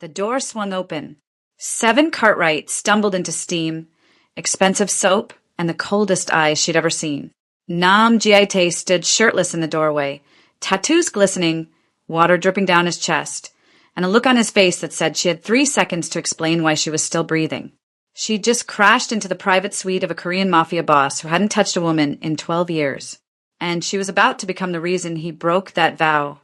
The door swung open. Seven Cartwright stumbled into steam, expensive soap, and the coldest eyes she'd ever seen. Nam Jiaite stood shirtless in the doorway, tattoos glistening, water dripping down his chest, and a look on his face that said she had 3 seconds to explain why she was still breathing. She'd just crashed into the private suite of a Korean mafia boss who hadn't touched a woman in 12 years. And she was about to become the reason he broke that vow.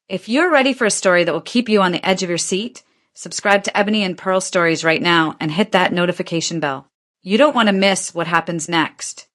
If you're ready for a story that will keep you on the edge of your seat, subscribe to Ebony and Pearl Stories right now and hit that notification bell. You don't want to miss what happens next.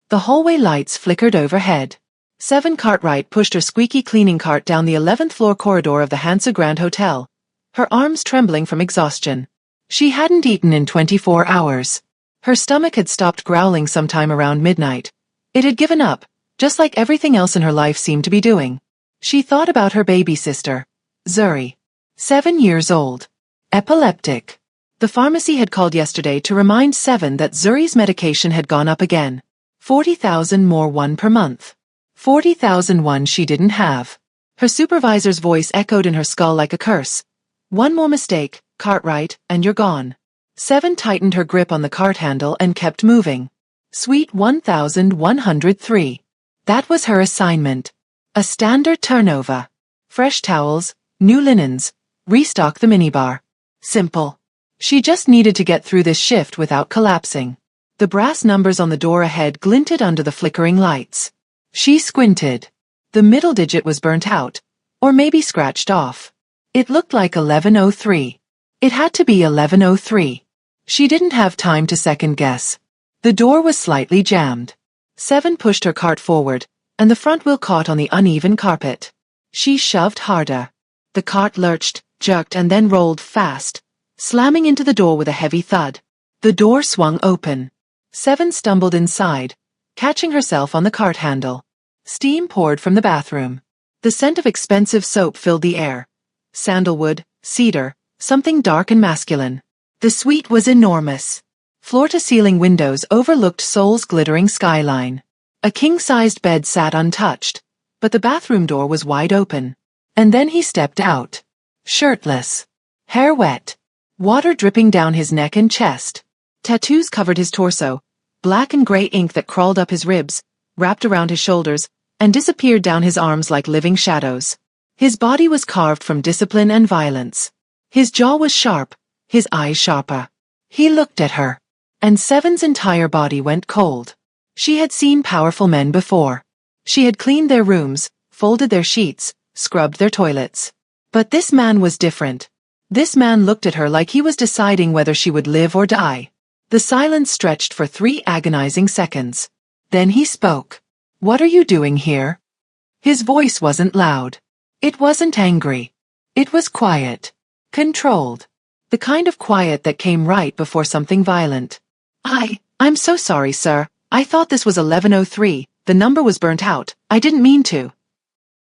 The hallway lights flickered overhead. Seven Cartwright pushed her squeaky cleaning cart down the 11th floor corridor of the Hansa Grand Hotel, her arms trembling from exhaustion. She hadn't eaten in 24 hours. Her stomach had stopped growling sometime around midnight. It had given up, just like everything else in her life seemed to be doing. She thought about her baby sister, Zuri. 7 years old. Epileptic. The pharmacy had called yesterday to remind Seven that Zuri's medication had gone up again. 40,000 more one per month. 40,000 one she didn't have. Her supervisor's voice echoed in her skull like a curse. One more mistake, Cartwright, and you're gone. Seven tightened her grip on the cart handle and kept moving. Suite 1103. That was her assignment. A standard turnover. Fresh towels, new linens, restock the minibar. Simple. She just needed to get through this shift without collapsing. The brass numbers on the door ahead glinted under the flickering lights. She squinted. The middle digit was burnt out, or maybe scratched off. It looked like 1103. It had to be 1103. She didn't have time to second guess. The door was slightly jammed. Seven pushed her cart forward, and the front wheel caught on the uneven carpet. She shoved harder. The cart lurched, jerked, and then rolled fast, slamming into the door with a heavy thud. The door swung open. Seven stumbled inside, catching herself on the cart handle. Steam poured from the bathroom. The scent of expensive soap filled the air. Sandalwood, cedar, something dark and masculine. The suite was enormous. Floor-to-ceiling windows overlooked Seoul's glittering skyline. A king-sized bed sat untouched, but the bathroom door was wide open. And then he stepped out. Shirtless. Hair wet. Water dripping down his neck and chest. Tattoos covered his torso, black and gray ink that crawled up his ribs, wrapped around his shoulders, and disappeared down his arms like living shadows. His body was carved from discipline and violence. His jaw was sharp, his eyes sharper. He looked at her. And Seven's entire body went cold. She had seen powerful men before. She had cleaned their rooms, folded their sheets, scrubbed their toilets. But this man was different. This man looked at her like he was deciding whether she would live or die. The silence stretched for 3 agonizing seconds. Then he spoke. "What are you doing here?" His voice wasn't loud. It wasn't angry. It was quiet. Controlled. The kind of quiet that came right before something violent. I'm so sorry, sir. I thought this was 1103. The number was burnt out. I didn't mean to."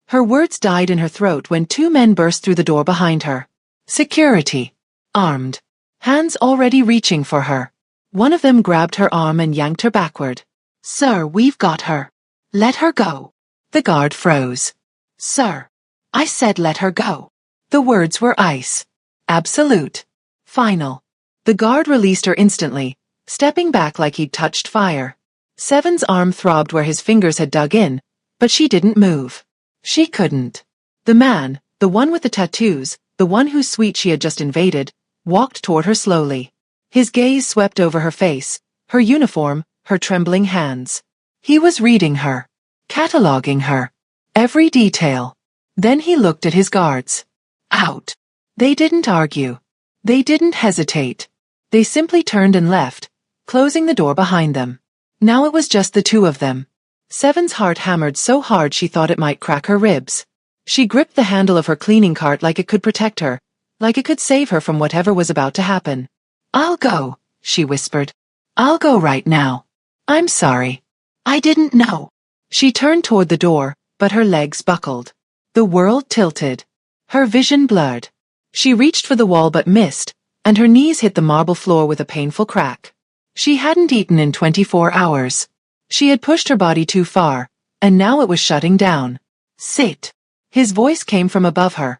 Her words died in her throat when 2 men burst through the door behind her. Security. Armed. Hands already reaching for her. One of them grabbed her arm and yanked her backward. "Sir, we've got her. Let her go." The guard froze. "Sir. I said let her go." The words were ice. Absolute. Final. The guard released her instantly, stepping back like he'd touched fire. Seven's arm throbbed where his fingers had dug in, but she didn't move. She couldn't. The man, the one with the tattoos, the one whose suite she had just invaded, walked toward her slowly. His gaze swept over her face, her uniform, her trembling hands. He was reading her. Cataloging her. Every detail. Then he looked at his guards. Out. They didn't argue. They didn't hesitate. They simply turned and left, closing the door behind them. Now it was just the 2 of them. Seven's heart hammered so hard she thought it might crack her ribs. She gripped the handle of her cleaning cart like it could protect her, like it could save her from whatever was about to happen. "I'll go," she whispered. "I'll go right now. I'm sorry. I didn't know." She turned toward the door, but her legs buckled. The world tilted. Her vision blurred. She reached for the wall but missed, and her knees hit the marble floor with a painful crack. She hadn't eaten in 24 hours. She had pushed her body too far, and now it was shutting down. "Sit." His voice came from above her.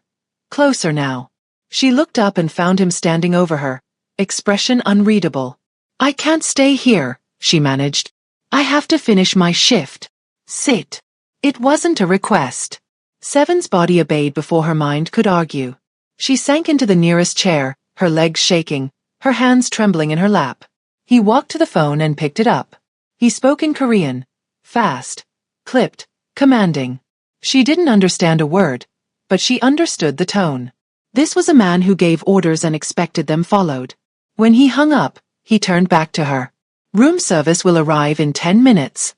Closer now. She looked up and found him standing over her, expression unreadable. "I can't stay here," she managed. "I have to finish my shift. Sit." It wasn't a request. Seven's body obeyed before her mind could argue. She sank into the nearest chair, her legs shaking, her hands trembling in her lap. He walked to the phone and picked it up. He spoke in Korean, fast, clipped, commanding. She didn't understand a word, but she understood the tone. This was a man who gave orders and expected them followed. When he hung up, he turned back to her. "Room service will arrive in 10 minutes.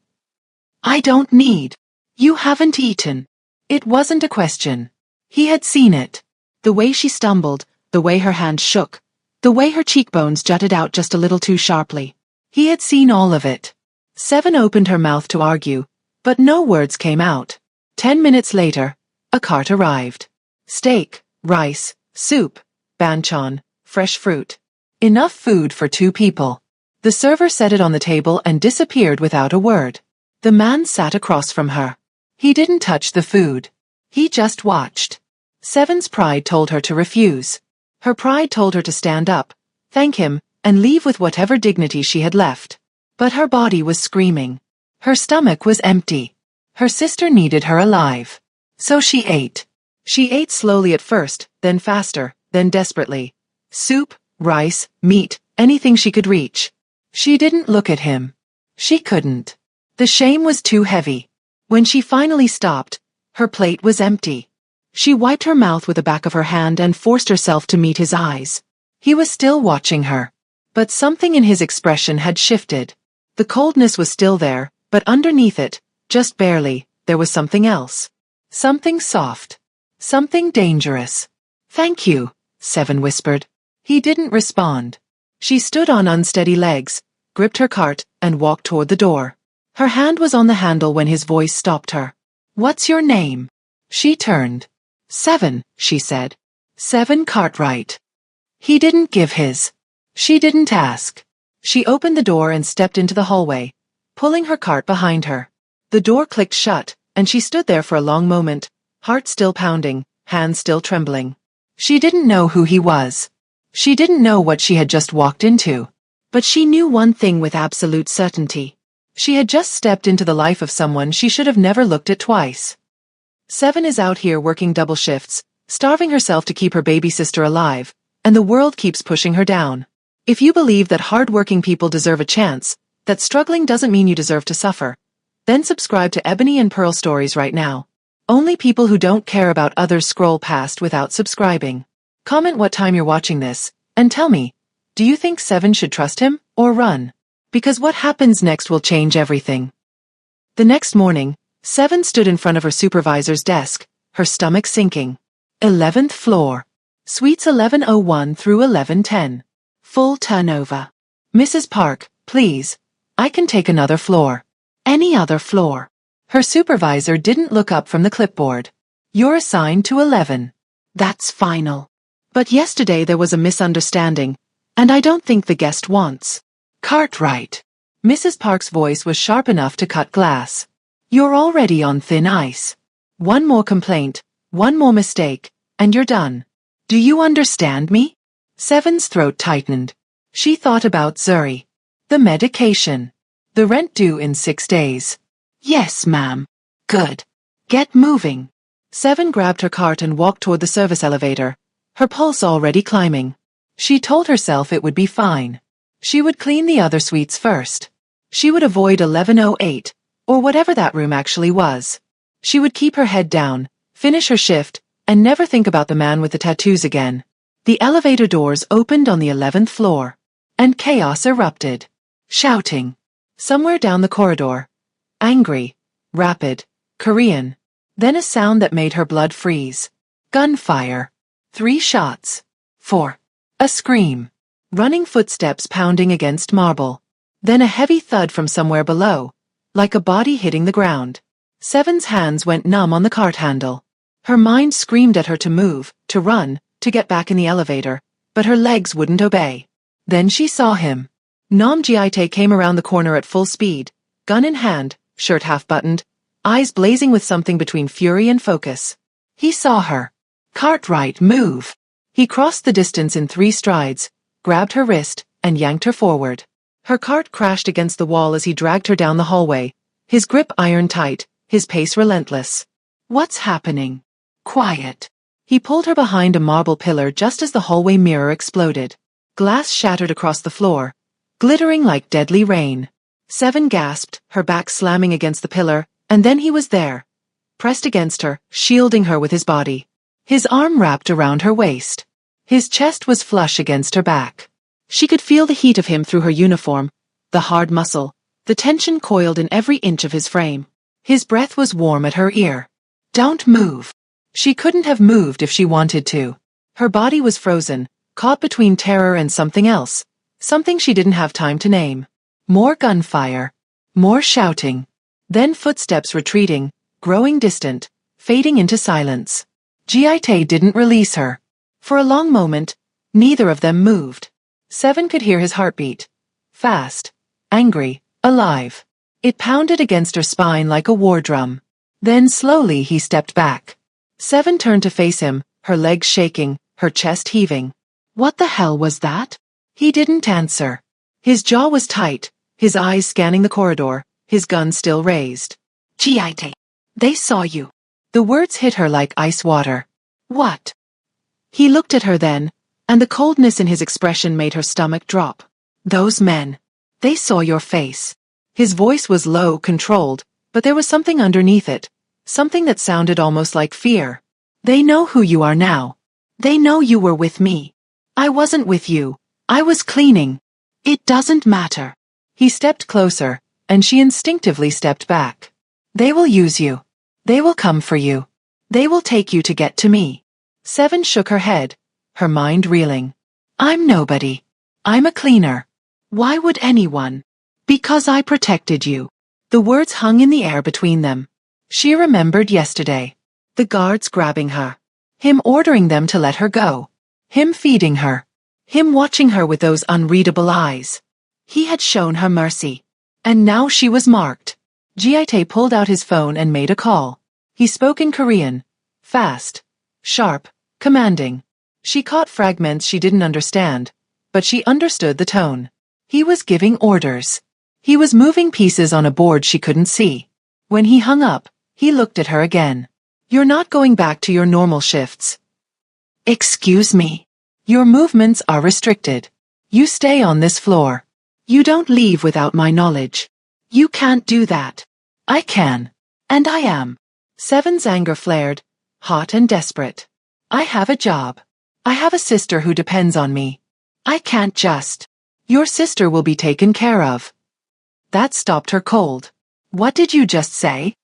I don't need. You haven't eaten." It wasn't a question. He had seen it. The way she stumbled, the way her hand shook, the way her cheekbones jutted out just a little too sharply. He had seen all of it. Seven opened her mouth to argue, but no words came out. 10 minutes later, a cart arrived. Steak, rice, soup, banchan, fresh fruit. Enough food for 2 people. The server set it on the table and disappeared without a word. The man sat across from her. He didn't touch the food. He just watched. Seven's pride told her to refuse. Her pride told her to stand up, thank him, and leave with whatever dignity she had left. But her body was screaming. Her stomach was empty. Her sister needed her alive. So she ate. She ate slowly at first, then faster, then desperately. Soup, rice, meat, anything she could reach. She didn't look at him. She couldn't. The shame was too heavy. When she finally stopped, her plate was empty. She wiped her mouth with the back of her hand and forced herself to meet his eyes. He was still watching her. But something in his expression had shifted. The coldness was still there, but underneath it, just barely, there was something else. Something soft. Something dangerous. "Thank you," Seven whispered. He didn't respond. She stood on unsteady legs, gripped her cart, and walked toward the door. Her hand was on the handle when his voice stopped her. "What's your name?" She turned. "Seven," she said. "Seven Cartwright." He didn't give his. She didn't ask. She opened the door and stepped into the hallway, pulling her cart behind her. The door clicked shut, and she stood there for a long moment, heart still pounding, hands still trembling. She didn't know who he was. She didn't know what she had just walked into. But she knew one thing with absolute certainty. She had just stepped into the life of someone she should have never looked at twice. Seven is out here working double shifts, starving herself to keep her baby sister alive, and the world keeps pushing her down. If you believe that hard-working people deserve a chance, that struggling doesn't mean you deserve to suffer, then subscribe to Ebony and Pearl Stories right now. Only people who don't care about others scroll past without subscribing. Comment what time you're watching this, and tell me, do you think Seven should trust him, or run? Because what happens next will change everything. The next morning, Seven stood in front of her supervisor's desk, her stomach sinking. 11th floor. Suites 1101 through 1110. Full turnover. "Mrs. Park, please. I can take another floor." "Any other floor." Her supervisor didn't look up from the clipboard. "You're assigned to 11. That's final. But yesterday there was a misunderstanding, and I don't think the guest wants." "Cartwright." Mrs. Park's voice was sharp enough to cut glass. "You're already on thin ice. One more complaint, one more mistake, and you're done. Do you understand me?" Seven's throat tightened. She thought about Zuri. The medication. The rent due in 6 days. "Yes, ma'am." "Good. Get moving." Seven grabbed her cart and walked toward the service elevator, her pulse already climbing. She told herself it would be fine. She would clean the other suites first. She would avoid 1108, or whatever that room actually was. She would keep her head down, finish her shift, and never think about the man with the tattoos again. The elevator doors opened on the 11th floor, and chaos erupted. Shouting. Somewhere down the corridor. Angry. Rapid. Korean. Then a sound that made her blood freeze. Gunfire. 3 shots. 4. A scream. Running footsteps pounding against marble. Then a heavy thud from somewhere below, like a body hitting the ground. Seven's hands went numb on the cart handle. Her mind screamed at her to move, to run, to get back in the elevator, but her legs wouldn't obey. Then she saw him. Nam Jiaite came around the corner at full speed, gun in hand, shirt half-buttoned, eyes blazing with something between fury and focus. He saw her. "Cartwright, move!" He crossed the distance in 3 strides, grabbed her wrist, and yanked her forward. Her cart crashed against the wall as he dragged her down the hallway, his grip iron tight, his pace relentless. What's happening? Quiet. He pulled her behind a marble pillar just as the hallway mirror exploded. Glass shattered across the floor, glittering like deadly rain. Seven gasped, her back slamming against the pillar, and then he was there, pressed against her, shielding her with his body. His arm wrapped around her waist. His chest was flush against her back. She could feel the heat of him through her uniform, the hard muscle, the tension coiled in every inch of his frame. His breath was warm at her ear. Don't move. She couldn't have moved if she wanted to. Her body was frozen, caught between terror and something else, something she didn't have time to name. More gunfire. More shouting. Then footsteps retreating, growing distant, fading into silence. Jiaite didn't release her. For a long moment, neither of them moved. Seven could hear his heartbeat. Fast, angry, alive. It pounded against her spine like a war drum. Then slowly he stepped back. Seven turned to face him, her legs shaking, her chest heaving. What the hell was that? He didn't answer. His jaw was tight, his eyes scanning the corridor, his gun still raised. Jiaite, they saw you. The words hit her like ice water. What? He looked at her then, and the coldness in his expression made her stomach drop. Those men. They saw your face. His voice was low, controlled, but there was something underneath it, something that sounded almost like fear. They know who you are now. They know you were with me. I wasn't with you. I was cleaning. It doesn't matter. He stepped closer, and she instinctively stepped back. They will use you. They will come for you. They will take you to get to me. Seven shook her head, her mind reeling. I'm nobody. I'm a cleaner. Why would anyone? Because I protected you. The words hung in the air between them. She remembered yesterday. The guards grabbing her. Him ordering them to let her go. Him feeding her. Him watching her with those unreadable eyes. He had shown her mercy. And now she was marked. Jiaite pulled out his phone and made a call. He spoke in Korean. Fast. Sharp. Commanding. She caught fragments she didn't understand, but she understood the tone. He was giving orders. He was moving pieces on a board she couldn't see. When he hung up, he looked at her again. You're not going back to your normal shifts. Excuse me. Your movements are restricted. You stay on this floor. You don't leave without my knowledge. You can't do that. I can. And I am. Seven's anger flared, hot and desperate. I have a job. I have a sister who depends on me. I can't just. Your sister will be taken care of. That stopped her cold. What did you just say?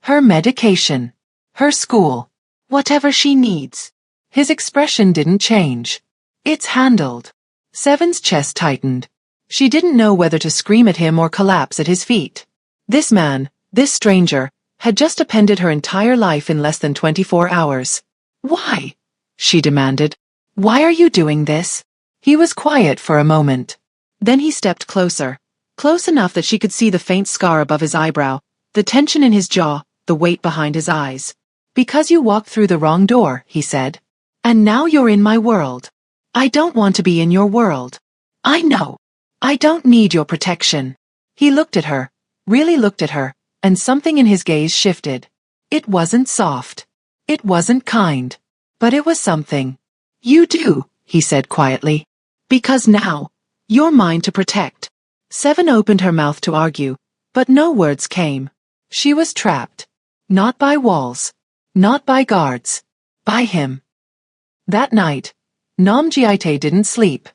Her medication. Her school. Whatever she needs. His expression didn't change. It's handled. Seven's chest tightened. She didn't know whether to scream at him or collapse at his feet. This man, this stranger, had just upended her entire life in less than 24 hours. Why? She demanded. Why are you doing this? He was quiet for a moment. Then he stepped closer. Close enough that she could see the faint scar above his eyebrow, the tension in his jaw, the weight behind his eyes. Because you walked through the wrong door, he said. And now you're in my world. I don't want to be in your world. I know. I don't need your protection. He looked at her, really looked at her, and something in his gaze shifted. It wasn't soft. It wasn't kind. But it was something. You do, he said quietly. Because now, you're mine to protect. Seven opened her mouth to argue, but no words came. She was trapped. Not by walls. Not by guards. By him. That night, Nam Jiaite didn't sleep.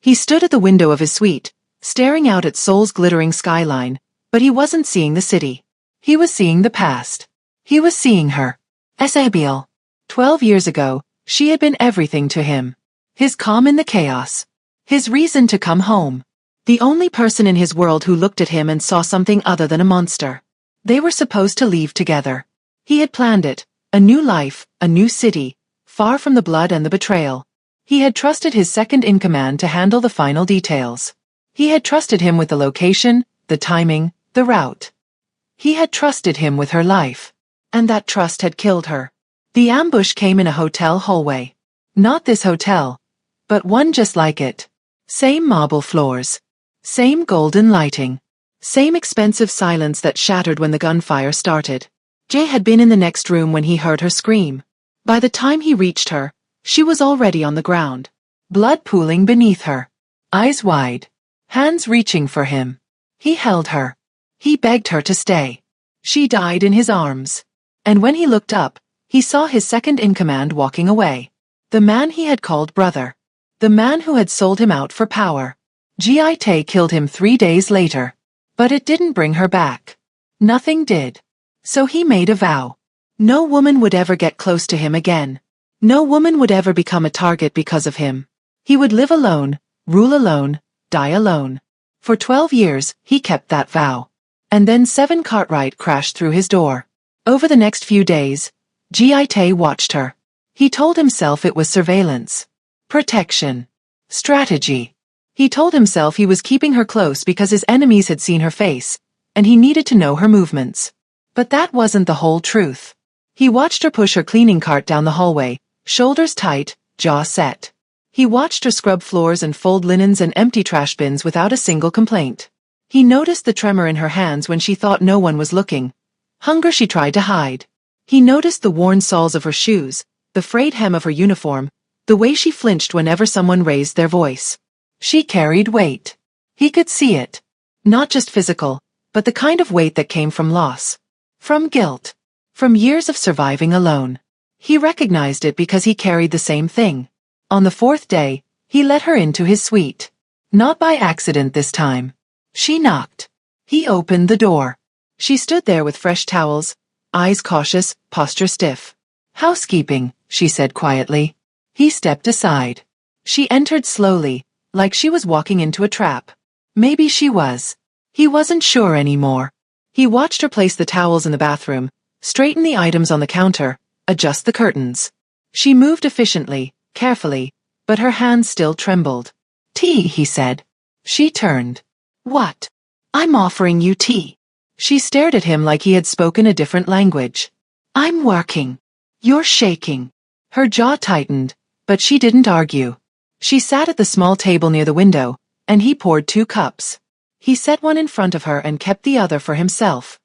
He stood at the window of his suite, staring out at Seoul's glittering skyline, but he wasn't seeing the city. He was seeing the past. He was seeing her. Esabiel. 12 years ago, she had been everything to him. His calm in the chaos. His reason to come home. The only person in his world who looked at him and saw something other than a monster. They were supposed to leave together. He had planned it. A new life, a new city, far from the blood and the betrayal. He had trusted his second-in-command to handle the final details. He had trusted him with the location, the timing, the route. He had trusted him with her life. And that trust had killed her. The ambush came in a hotel hallway. Not this hotel, but one just like it. Same marble floors. Same golden lighting. Same expensive silence that shattered when the gunfire started. Jay had been in the next room when he heard her scream. By the time he reached her, she was already on the ground. Blood pooling beneath her. Eyes wide. Hands reaching for him. He held her. He begged her to stay. She died in his arms. And when he looked up, he saw his second-in-command walking away. The man he had called brother. The man who had sold him out for power. Gi Tae killed him 3 days later. But it didn't bring her back. Nothing did. So he made a vow. No woman would ever get close to him again. No woman would ever become a target because of him. He would live alone, rule alone, die alone. For 12 years, he kept that vow. And then Seven Cartwright crashed through his door. Over the next few days, Gi Tae watched her. He told himself it was surveillance. Protection. Strategy. He told himself he was keeping her close because his enemies had seen her face, and he needed to know her movements. But that wasn't the whole truth. He watched her push her cleaning cart down the hallway, shoulders tight, jaw set. He watched her scrub floors and fold linens and empty trash bins without a single complaint. He noticed the tremor in her hands when she thought no one was looking. Hunger she tried to hide. He noticed the worn soles of her shoes, the frayed hem of her uniform, the way she flinched whenever someone raised their voice. She carried weight. He could see it. Not just physical, but the kind of weight that came from loss. From guilt. From years of surviving alone. He recognized it because he carried the same thing. On the 4th day, he let her into his suite. Not by accident this time. She knocked. He opened the door. She stood there with fresh towels, eyes cautious, posture stiff. "Housekeeping," she said quietly. He stepped aside. She entered slowly, like she was walking into a trap. Maybe she was. He wasn't sure anymore. He watched her place the towels in the bathroom, straighten the items on the counter, adjust the curtains. She moved efficiently, carefully, but her hands still trembled. "Tea," he said. She turned. "What?" "I'm offering you tea." She stared at him like he had spoken a different language. "I'm working." "You're shaking." Her jaw tightened, but she didn't argue. She sat at the small table near the window, and he poured 2 cups. He set one in front of her and kept the other for himself.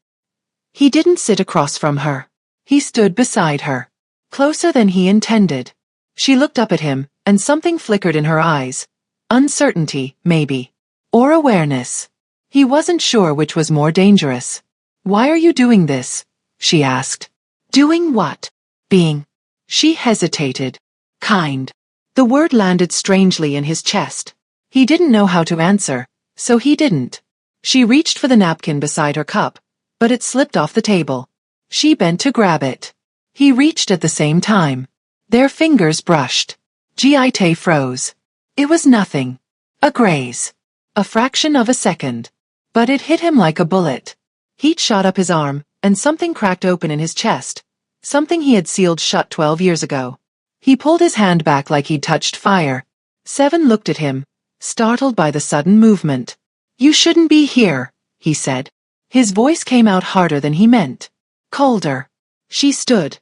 He didn't sit across from her. He stood beside her. Closer than he intended. She looked up at him, and something flickered in her eyes. Uncertainty, maybe. Or awareness. He wasn't sure which was more dangerous. "Why are you doing this?" she asked. "Doing what?" "Being." She hesitated. "Kind." The word landed strangely in his chest. He didn't know how to answer, so he didn't. She reached for the napkin beside her cup, but it slipped off the table. She bent to grab it. He reached at the same time. Their fingers brushed. Gi Tae froze. It was nothing. A graze. A fraction of a second. But it hit him like a bullet. Heat shot up his arm, and something cracked open in his chest. Something he had sealed shut 12 years ago. He pulled his hand back like he'd touched fire. Seven looked at him, startled by the sudden movement. "You shouldn't be here," he said. His voice came out harder than he meant. Colder. She stood.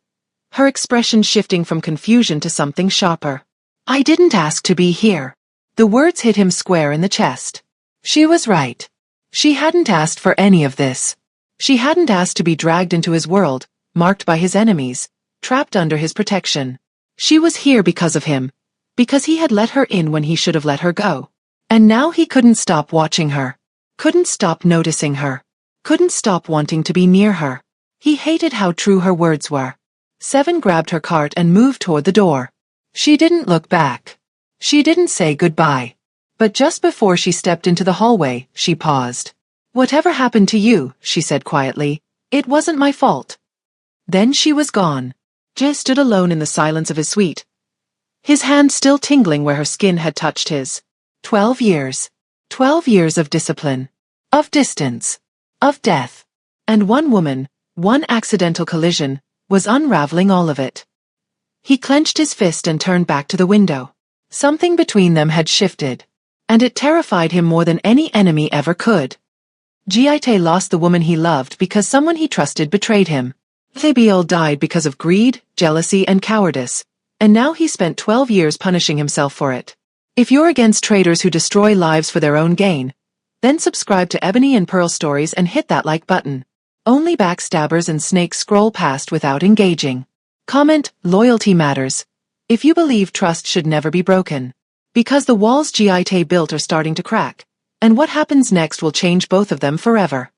Her expression shifting from confusion to something sharper. "I didn't ask to be here." The words hit him square in the chest. She was right. She hadn't asked for any of this. She hadn't asked to be dragged into his world, marked by his enemies, trapped under his protection. She was here because of him, because he had let her in when he should have let her go. And now he couldn't stop watching her, couldn't stop noticing her, couldn't stop wanting to be near her. He hated how true her words were. Seven grabbed her cart and moved toward the door. She didn't look back. She didn't say goodbye. But just before she stepped into the hallway, she paused. "Whatever happened to you," she said quietly, "it wasn't my fault." Then she was gone. Jay stood alone in the silence of his suite, his hand still tingling where her skin had touched his. 12 years. 12 years of discipline. Of distance. Of death. And one woman, one accidental collision, was unraveling all of it. He clenched his fist and turned back to the window. Something between them had shifted. And it terrified him more than any enemy ever could. Gi Tae lost the woman he loved because someone he trusted betrayed him. They all died because of greed, jealousy, and cowardice. And now he spent 12 years punishing himself for it. If you're against traders who destroy lives for their own gain, then subscribe to Ebony and Pearl Stories and hit that like button. Only backstabbers and snakes scroll past without engaging. Comment, loyalty matters. If you believe trust should never be broken. Because the walls Giaite built are starting to crack. And what happens next will change both of them forever.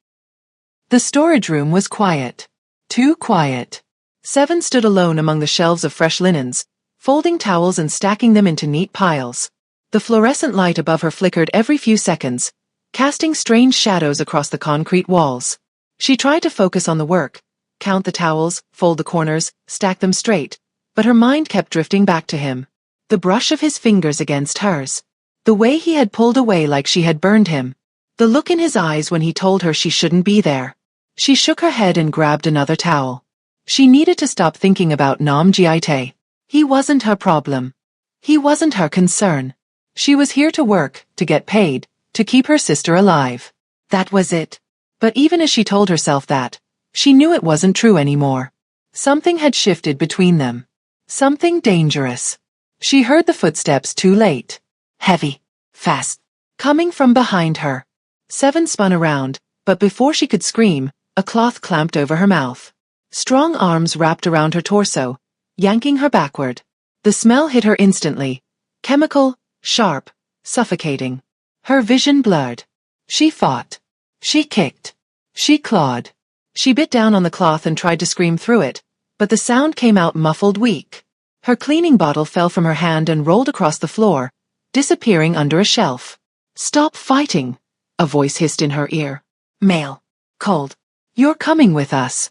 The storage room was quiet. Too quiet. Seven stood alone among the shelves of fresh linens, folding towels and stacking them into neat piles. The fluorescent light above her flickered every few seconds, casting strange shadows across the concrete walls. She tried to focus on the work, count the towels, fold the corners, stack them straight, but her mind kept drifting back to him. The brush of his fingers against hers. The way he had pulled away like she had burned him. The look in his eyes when he told her she shouldn't be there. She shook her head and grabbed another towel. She needed to stop thinking about Nam Giaite. He wasn't her problem. He wasn't her concern. She was here to work, to get paid, to keep her sister alive. That was it. But even as she told herself that, she knew it wasn't true anymore. Something had shifted between them. Something dangerous. She heard the footsteps too late. Heavy. Fast. Coming from behind her. Seven spun around, but before she could scream, a cloth clamped over her mouth. Strong arms wrapped around her torso, yanking her backward. The smell hit her instantly. Chemical, sharp, suffocating. Her vision blurred. She fought. She kicked. She clawed. She bit down on the cloth and tried to scream through it, but the sound came out muffled, weak. Her cleaning bottle fell from her hand and rolled across the floor, disappearing under a shelf. "Stop fighting," a voice hissed in her ear. Male. Cold. "You're coming with us."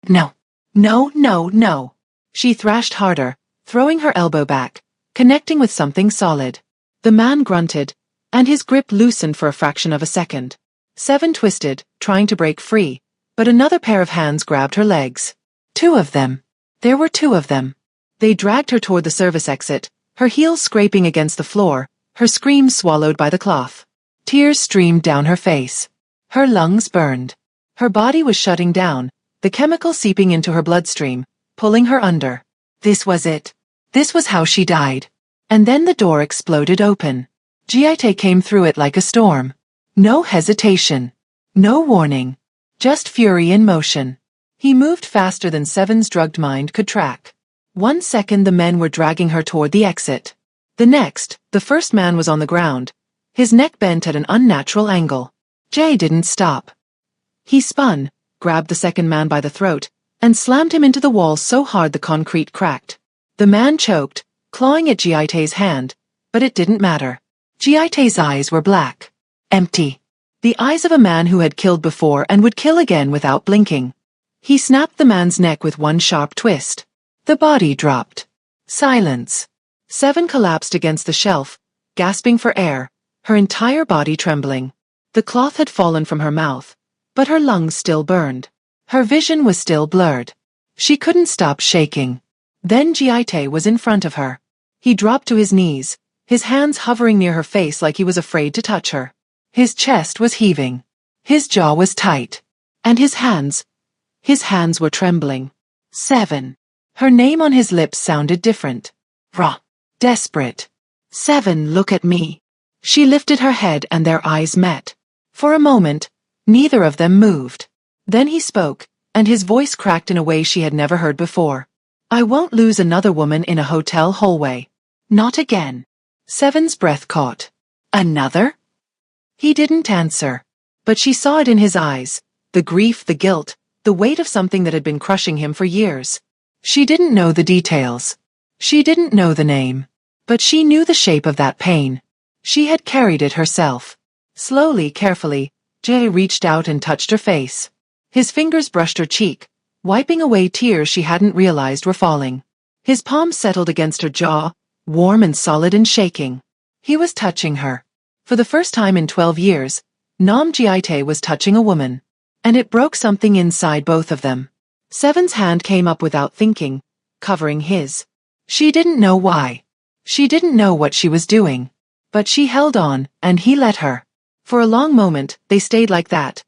"No. No, no, no." She thrashed harder, throwing her elbow back, connecting with something solid. The man grunted, and his grip loosened for a fraction of a second. Seven twisted, trying to break free, but another pair of hands grabbed her legs. Two of them. There were two of them. They dragged her toward the service exit, her heels scraping against the floor, her screams swallowed by the cloth. Tears streamed down her face. Her lungs burned. Her body was shutting down, the chemical seeping into her bloodstream, pulling her under. This was it. This was how she died. And then the door exploded open. Giaite came through it like a storm. No hesitation. No warning. Just fury in motion. He moved faster than Seven's drugged mind could track. 1 second the men were dragging her toward the exit. The next, the first man was on the ground, his neck bent at an unnatural angle. Jay didn't stop. He spun, grabbed the second man by the throat, and slammed him into the wall so hard the concrete cracked. The man choked, clawing at Giaite's hand, but it didn't matter. Giaite's eyes were black. Empty. The eyes of a man who had killed before and would kill again without blinking. He snapped the man's neck with one sharp twist. The body dropped. Silence. Seven collapsed against the shelf, gasping for air, her entire body trembling. The cloth had fallen from her mouth, but her lungs still burned. Her vision was still blurred. She couldn't stop shaking. Then Giaite was in front of her. He dropped to his knees, his hands hovering near her face like he was afraid to touch her. His chest was heaving. His jaw was tight. And his hands were trembling. Seven. Her name on his lips sounded different. Raw. Desperate. Seven, look at me. She lifted her head and their eyes met. For a moment, neither of them moved. Then he spoke, and his voice cracked in a way she had never heard before. I won't lose another woman in a hotel hallway. Not again. Seven's breath caught. Another? He didn't answer. But she saw it in his eyes, the grief, the guilt, the weight of something that had been crushing him for years. She didn't know the details. She didn't know the name. But she knew the shape of that pain. She had carried it herself. Slowly, carefully, Jay reached out and touched her face. His fingers brushed her cheek, wiping away tears she hadn't realized were falling. His palms settled against her jaw, warm and solid and shaking. He was touching her. For the first time in 12 years, Nam Giaite was touching a woman. And it broke something inside both of them. Seven's hand came up without thinking, covering his. She didn't know why. She didn't know what she was doing. But she held on, and he let her. For a long moment, they stayed like that,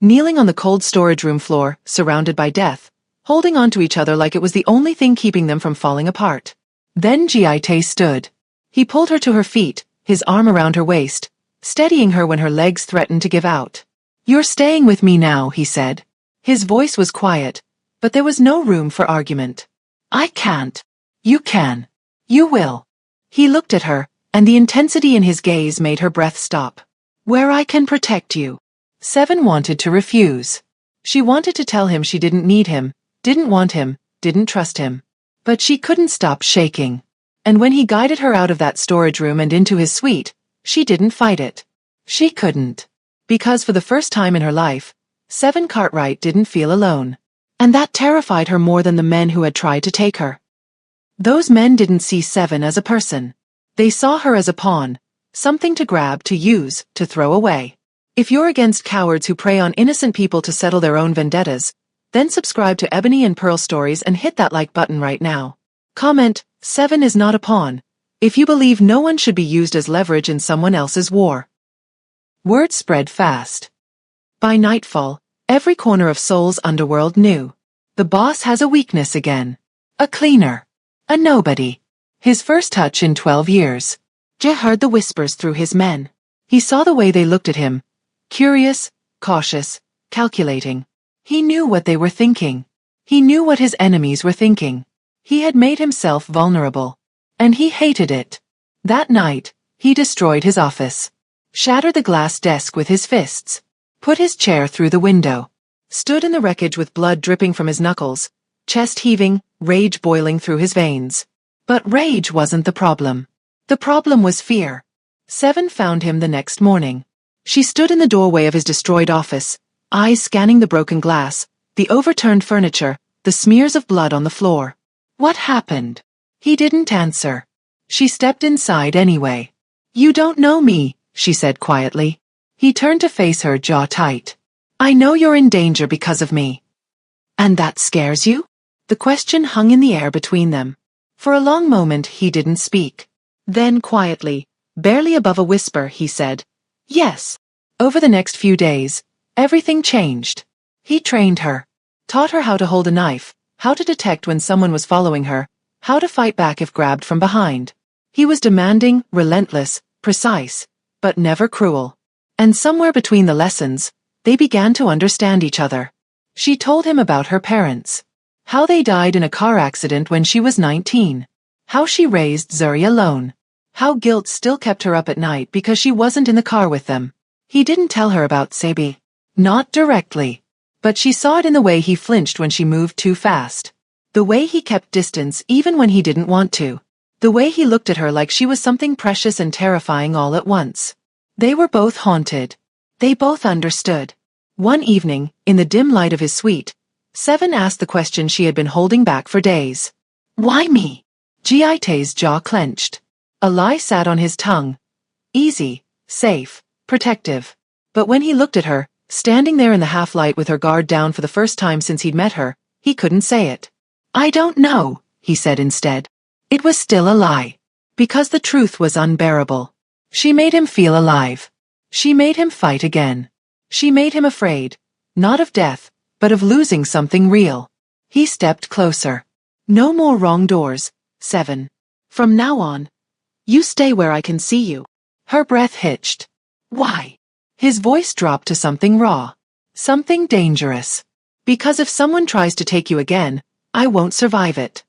kneeling on the cold storage room floor, surrounded by death, holding on to each other like it was the only thing keeping them from falling apart. Then Jiaite stood. He pulled her to her feet, his arm around her waist, steadying her when her legs threatened to give out. "You're staying with me now," he said. His voice was quiet, but there was no room for argument. "I can't. You can. You will." He looked at her, and the intensity in his gaze made her breath stop. "Where I can protect you." Seven wanted to refuse. She wanted to tell him she didn't need him, didn't want him, didn't trust him. But she couldn't stop shaking. And when he guided her out of that storage room and into his suite, she didn't fight it. She couldn't. Because for the first time in her life, Seven Cartwright didn't feel alone. And that terrified her more than the men who had tried to take her. Those men didn't see Seven as a person. They saw her as a pawn, something to grab, to use, to throw away. If you're against cowards who prey on innocent people to settle their own vendettas, then subscribe to Ebony and Pearl Stories and hit that like button right now. Comment, Seven is not a pawn, if you believe no one should be used as leverage in someone else's war. Word spread fast. By nightfall, every corner of Seoul's underworld knew. The boss has a weakness again. A cleaner. A nobody. His first touch in 12 years. Je heard the whispers through his men. He saw the way they looked at him. Curious, cautious, calculating. He knew what they were thinking. He knew what his enemies were thinking. He had made himself vulnerable. And he hated it. That night, he destroyed his office. Shattered the glass desk with his fists. Put his chair through the window. Stood in the wreckage with blood dripping from his knuckles, chest heaving, rage boiling through his veins. But rage wasn't the problem. The problem was fear. Seven found him the next morning. She stood in the doorway of his destroyed office, eyes scanning the broken glass, the overturned furniture, the smears of blood on the floor. What happened? He didn't answer. She stepped inside anyway. "You don't know me," she said quietly. He turned to face her, jaw tight. "I know you're in danger because of me." "And that scares you?" The question hung in the air between them. For a long moment he didn't speak. Then quietly, barely above a whisper, he said, "Yes." Over the next few days, everything changed. He trained her. Taught her how to hold a knife, how to detect when someone was following her, how to fight back if grabbed from behind. He was demanding, relentless, precise, but never cruel. And somewhere between the lessons, they began to understand each other. She told him about her parents. How they died in a car accident when she was 19. How she raised Zuri alone. How guilt still kept her up at night because she wasn't in the car with them. He didn't tell her about Sebi. Not directly. But she saw it in the way he flinched when she moved too fast. The way he kept distance even when he didn't want to. The way he looked at her like she was something precious and terrifying all at once. They were both haunted. They both understood. One evening, in the dim light of his suite, Seven asked the question she had been holding back for days. "Why me?" Jiaite's jaw clenched. A lie sat on his tongue. Easy, safe, protective. But when he looked at her, standing there in the half-light with her guard down for the first time since he'd met her, he couldn't say it. "I don't know," he said instead. It was still a lie. Because the truth was unbearable. She made him feel alive. She made him fight again. She made him afraid. Not of death, but of losing something real. He stepped closer. "No more wrong doors, Seven. From now on, you stay where I can see you." Her breath hitched. "Why?" His voice dropped to something raw. Something dangerous. "Because if someone tries to take you again, I won't survive it."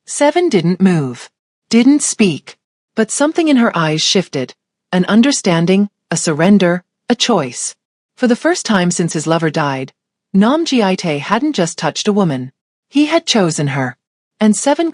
Seven didn't move. Didn't speak. But something in her eyes shifted. An understanding, a surrender, a choice. For the first time since his lover died, Nam Jiaite hadn't just touched a woman. He had chosen her. And Seven